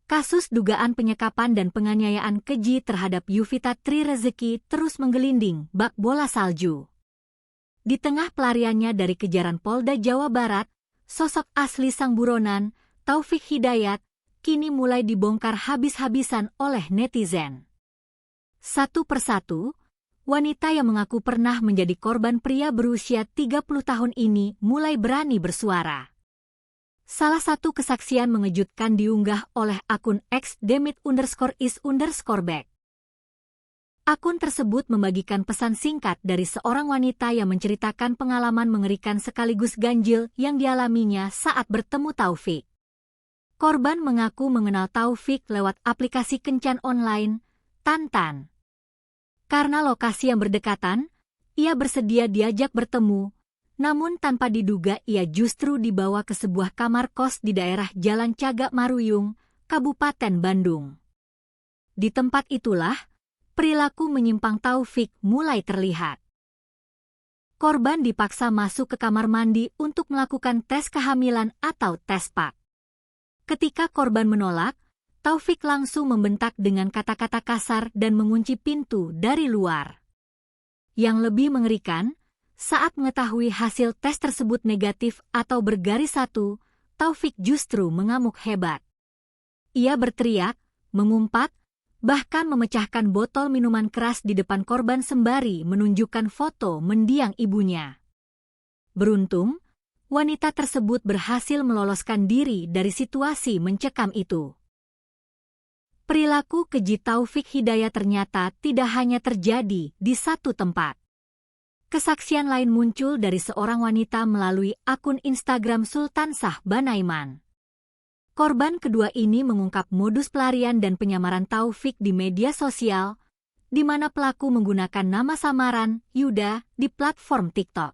Kasus dugaan penyekapan dan penganiayaan keji terhadap Yuvita Tri Rezeki terus menggelinding bak bola salju. Di tengah pelariannya dari kejaran Polda Jawa Barat, sosok asli sang buronan, Taufik Hidayat, kini mulai dibongkar habis-habisan oleh netizen. Satu persatu, wanita yang mengaku pernah menjadi korban pria berusia 30 tahun ini mulai berani bersuara. Salah satu kesaksian mengejutkan diunggah oleh akun @demit_is_back. Akun tersebut membagikan pesan singkat dari seorang wanita yang menceritakan pengalaman mengerikan sekaligus ganjil yang dialaminya saat bertemu Taufik. Korban mengaku mengenal Taufik lewat aplikasi kencan online, Tantan. Karena lokasi yang berdekatan, ia bersedia diajak bertemu, namun tanpa diduga ia justru dibawa ke sebuah kamar kos di daerah Jalan Cagak Maruyung, Kabupaten Bandung. Di tempat itulah, perilaku menyimpang Taufik mulai terlihat. Korban dipaksa masuk ke kamar mandi untuk melakukan tes kehamilan atau tes PAK. Ketika korban menolak, Taufik langsung membentak dengan kata-kata kasar dan mengunci pintu dari luar. Yang lebih mengerikan, saat mengetahui hasil tes tersebut negatif atau bergaris 1, Taufik justru mengamuk hebat. Ia berteriak, mengumpat, bahkan memecahkan botol minuman keras di depan korban sembari menunjukkan foto mendiang ibunya. Beruntung, wanita tersebut berhasil meloloskan diri dari situasi mencekam itu. Perilaku keji Taufik Hidayat ternyata tidak hanya terjadi di satu tempat. Kesaksian lain muncul dari seorang wanita melalui akun Instagram Sultansah Banaiman. Korban kedua ini mengungkap modus pelarian dan penyamaran Taufik di media sosial, di mana pelaku menggunakan nama samaran Yuda di platform TikTok.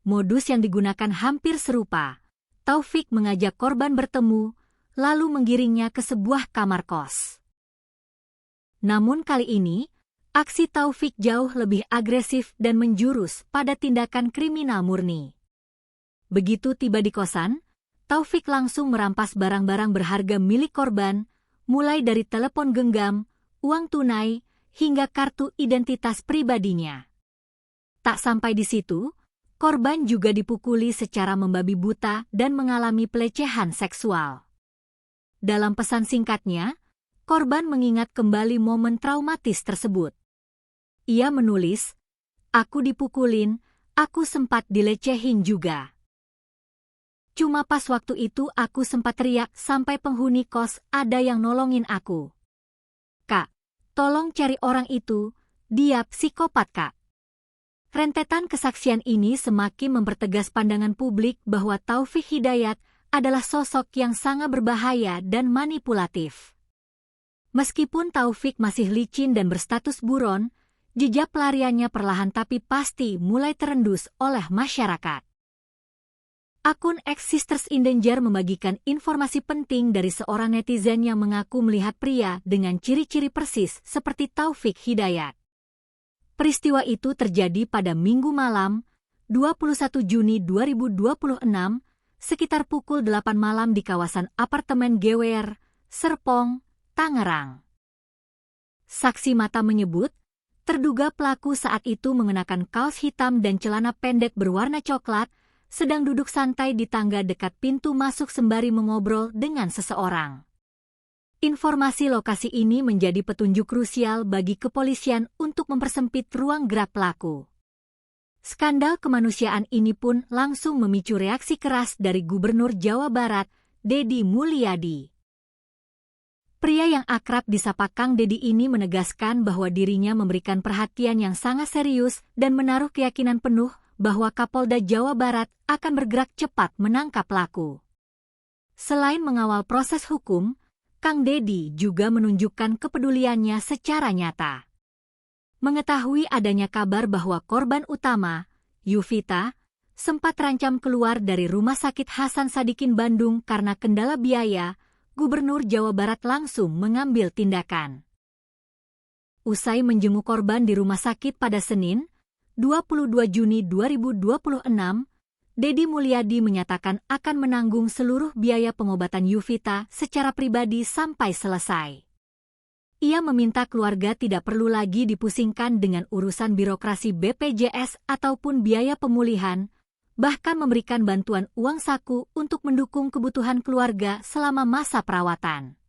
Modus yang digunakan hampir serupa. Taufik mengajak korban bertemu, lalu menggiringnya ke sebuah kamar kos. Namun kali ini, aksi Taufik jauh lebih agresif dan menjurus pada tindakan kriminal murni. Begitu tiba di kosan, Taufik langsung merampas barang-barang berharga milik korban, mulai dari telepon genggam, uang tunai, hingga kartu identitas pribadinya. Tak sampai di situ, korban juga dipukuli secara membabi buta dan mengalami pelecehan seksual. Dalam pesan singkatnya, korban mengingat kembali momen traumatis tersebut. Ia menulis, "Aku dipukulin, aku sempat dilecehin juga. Cuma pas waktu itu aku sempat teriak sampai penghuni kos ada yang nolongin aku. Kak, tolong cari orang itu, dia psikopat Kak." Rentetan kesaksian ini semakin mempertegas pandangan publik bahwa Taufik Hidayat adalah sosok yang sangat berbahaya dan manipulatif. Meskipun Taufik masih licin dan berstatus buron, jejak pelariannya perlahan tapi pasti mulai terendus oleh masyarakat. Akun @sistersindanger membagikan informasi penting dari seorang netizen yang mengaku melihat pria dengan ciri-ciri persis seperti Taufik Hidayat. Peristiwa itu terjadi pada Minggu malam, 21 Juni 2026, sekitar pukul 8 malam di kawasan apartemen Gewer, Serpong, Tangerang. Saksi mata menyebut, terduga pelaku saat itu mengenakan kaos hitam dan celana pendek berwarna coklat, sedang duduk santai di tangga dekat pintu masuk sembari mengobrol dengan seseorang. Informasi lokasi ini menjadi petunjuk krusial bagi kepolisian untuk mempersempit ruang gerak pelaku. Skandal kemanusiaan ini pun langsung memicu reaksi keras dari Gubernur Jawa Barat, Deddy Mulyadi. Pria yang akrab disapa Kang Deddy ini menegaskan bahwa dirinya memberikan perhatian yang sangat serius dan menaruh keyakinan penuh bahwa Kapolda Jawa Barat akan bergerak cepat menangkap pelaku. Selain mengawal proses hukum, Kang Deddy juga menunjukkan kepeduliannya secara nyata. Mengetahui adanya kabar bahwa korban utama, Yuvita, sempat terancam keluar dari Rumah Sakit Hasan Sadikin Bandung karena kendala biaya, Gubernur Jawa Barat langsung mengambil tindakan. Usai menjenguk korban di rumah sakit pada Senin, 22 Juni 2026, Deddy Mulyadi menyatakan akan menanggung seluruh biaya pengobatan Yovita secara pribadi sampai selesai. Ia meminta keluarga tidak perlu lagi dipusingkan dengan urusan birokrasi BPJS ataupun biaya pemulihan, bahkan memberikan bantuan uang saku untuk mendukung kebutuhan keluarga selama masa perawatan.